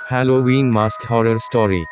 Halloween mask horror story.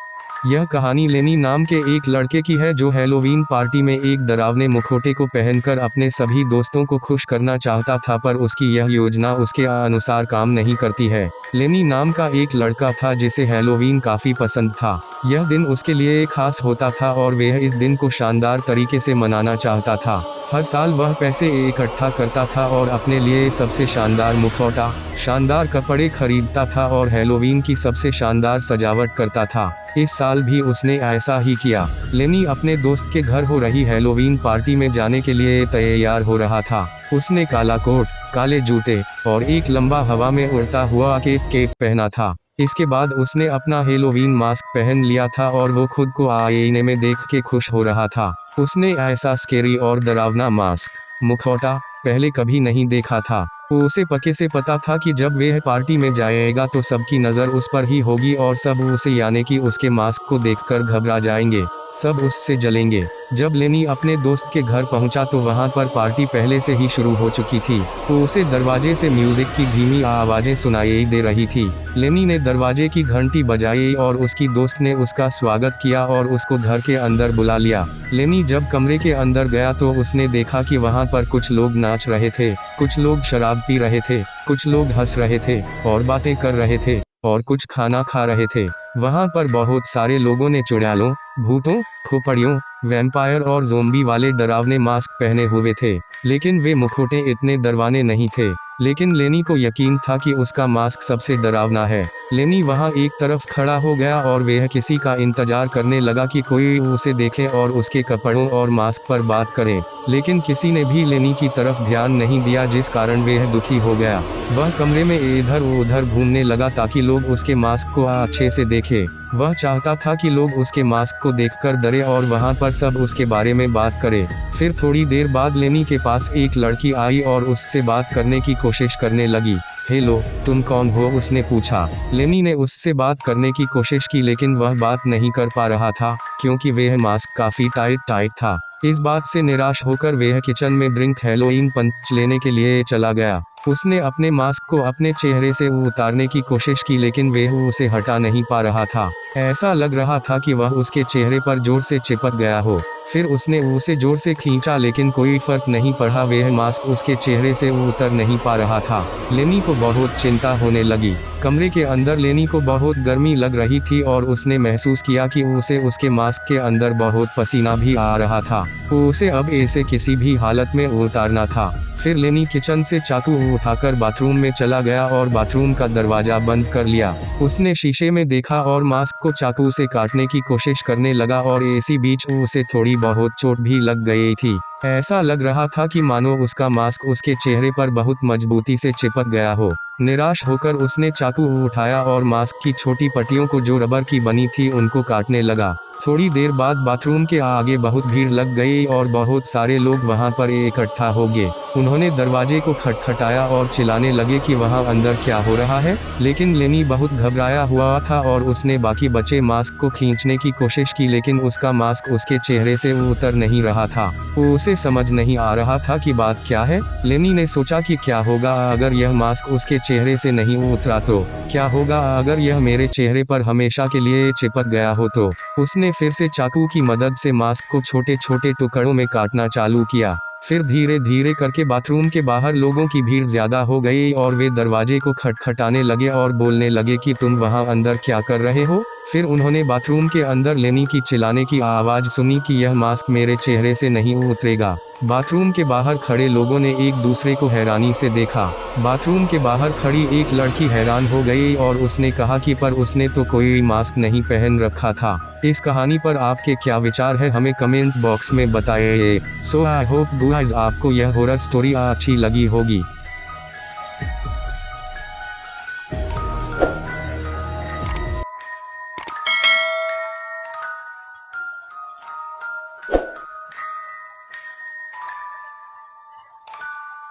यह कहानी लेनी नाम के एक लड़के की है जो हैलोवीन पार्टी में एक डरावने मुखौटे को पहनकर अपने सभी दोस्तों को खुश करना चाहता था, पर उसकी यह योजना उसके अनुसार काम नहीं करती है। लेनी नाम का एक लड़का था जिसे हैलोवीन काफ़ी पसंद था। यह दिन उसके लिए खास होता था और वह इस दिन को शानदार तरीके से मनाना चाहता था। हर साल वह पैसे इकट्ठा करता था और अपने लिए सबसे शानदार मुखौटा, शानदार कपड़े खरीदता था और हैलोवीन की सबसे शानदार सजावट करता था। इस साल भी उसने ऐसा ही किया। लेनी अपने दोस्त के घर हो रही हैलोवीन पार्टी में जाने के लिए तैयार हो रहा था। उसने काला कोट, काले जूते और एक लंबा हवा में उड़ता हुआ केप पहना था। इसके बाद उसने अपना हैलोवीन मास्क पहन लिया था और वो खुद को आईने में देख के खुश हो रहा था। उसने ऐसा स्केरी और डरावना मास्क, मुखौटा पहले कभी नहीं देखा था। उसे पक्के से पता था कि जब वह पार्टी में जाएगा तो सबकी नज़र उस पर ही होगी और सब उसे यानी कि उसके मास्क को देखकर घबरा जाएंगे, सब उससे जलेंगे। जब लेनी अपने दोस्त के घर पहुंचा तो वहां पर पार्टी पहले से ही शुरू हो चुकी थी। उसे दरवाजे से म्यूजिक की धीमी आवाज़ें सुनाई दे रही थी। लेनी ने दरवाजे की घंटी बजाई और उसकी दोस्त ने उसका स्वागत किया और उसको घर के अंदर बुला लिया। लेनी जब कमरे के अंदर गया तो उसने देखा कि वहां पर कुछ लोग नाच रहे थे, कुछ लोग शराब पी रहे थे, कुछ लोग हंस रहे थे और बातें कर रहे थे और कुछ खाना खा रहे थे। वहां पर बहुत सारे लोगों ने चुड़ैलों, भूतों, खोपड़ियों, वैम्पायर और ज़ोंबी वाले डरावने मास्क पहने हुए थे, लेकिन वे मुखौटे इतने डरावने नहीं थे। लेकिन लेनी को यकीन था कि उसका मास्क सबसे डरावना है। लेनी वहां एक तरफ खड़ा हो गया और वह किसी का इंतजार करने लगा कि कोई उसे देखे और उसके कपड़ों और मास्क पर बात करे, लेकिन किसी ने भी लेनी की तरफ ध्यान नहीं दिया, जिस कारण वह दुखी हो गया। वह कमरे में इधर उधर घूमने लगा ताकि लोग उसके मास्क को अच्छे से देखें। वह चाहता था कि लोग उसके मास्क को देखकर डरे और वहां पर सब उसके बारे में बात करें। फिर थोड़ी देर बाद लेनी के पास एक लड़की आई और उससे बात करने की कोशिश करने लगी। हेलो, तुम कौन हो? उसने पूछा। लेनी ने उससे बात करने की कोशिश की लेकिन वह बात नहीं कर पा रहा था क्योंकि वह मास्क काफ़ी टाइट था। इस बात से निराश होकर वह किचन में ड्रिंक हैलोवीन पंच लेने के लिए चला गया। उसने अपने मास्क को अपने चेहरे से उतारने की कोशिश की लेकिन वह उसे हटा नहीं पा रहा था। ऐसा लग रहा था कि वह उसके चेहरे पर जोर से चिपक गया हो। फिर उसने उसे जोर से खींचा लेकिन कोई फर्क नहीं पड़ा, वह मास्क उसके चेहरे से उतर नहीं पा रहा था। लेनी को बहुत चिंता होने लगी। कमरे के अंदर लेनी को बहुत गर्मी लग रही थी और उसने महसूस किया कि उसे उसके मास्क के अंदर बहुत पसीना भी आ रहा था। उसे अब इसे किसी भी हालत में उतारना था। फिर लेनी किचन से चाकू उठाकर बाथरूम में चला गया और बाथरूम का दरवाजा बंद कर लिया। उसने शीशे में देखा और मास्क को चाकू से काटने की कोशिश करने लगा और इसी बीच उसे थोड़ी बहुत चोट भी लग गई थी। ऐसा लग रहा था कि मानो उसका मास्क उसके चेहरे पर बहुत मजबूती से चिपक गया हो। निराश होकर उसने चाकू उठाया और मास्क की छोटी पट्टियों को जो रबर की बनी थी उनको काटने लगा। थोड़ी देर बाद बाथरूम के आगे बहुत भीड़ लग गई और बहुत सारे लोग वहां पर इकट्ठा हो गए। उन्होंने दरवाजे को खटखटाया और चिल्लाने लगे कि वहां अंदर क्या हो रहा है, लेकिन लेनी बहुत घबराया हुआ था और उसने बाकी बचे मास्क को खींचने की कोशिश की लेकिन उसका मास्क उसके चेहरे से उतर नहीं रहा था। उसे समझ नहीं आ रहा था कि बात क्या है। लेनी ने सोचा कि क्या होगा अगर यह मास्क उसके चेहरे से नहीं उतरा तो? क्या होगा अगर यह मेरे चेहरे पर हमेशा के लिए चिपक गया हो तो? उसने फिर से चाकू की मदद से मास्क को छोटे छोटे टुकड़ों में काटना चालू किया। फिर धीरे धीरे करके बाथरूम के बाहर लोगों की भीड़ ज्यादा हो गई और वे दरवाजे को खटखटाने लगे और बोलने लगे कि तुम वहां अंदर क्या कर रहे हो? फिर उन्होंने बाथरूम के अंदर लेनी की चिल्लाने की आवाज़ सुनी कि यह मास्क मेरे चेहरे से नहीं उतरेगा। बाथरूम के बाहर खड़े लोगों ने एक दूसरे को हैरानी से देखा। बाथरूम के बाहर खड़ी एक लड़की हैरान हो गई और उसने कहा कि पर उसने तो कोई मास्क नहीं पहन रखा था। इस कहानी पर आपके क्या विचार है हमें कमेंट बॉक्स में बताइए। सो आई होप गाइस आपको यह हॉरर स्टोरी अच्छी लगी होगी।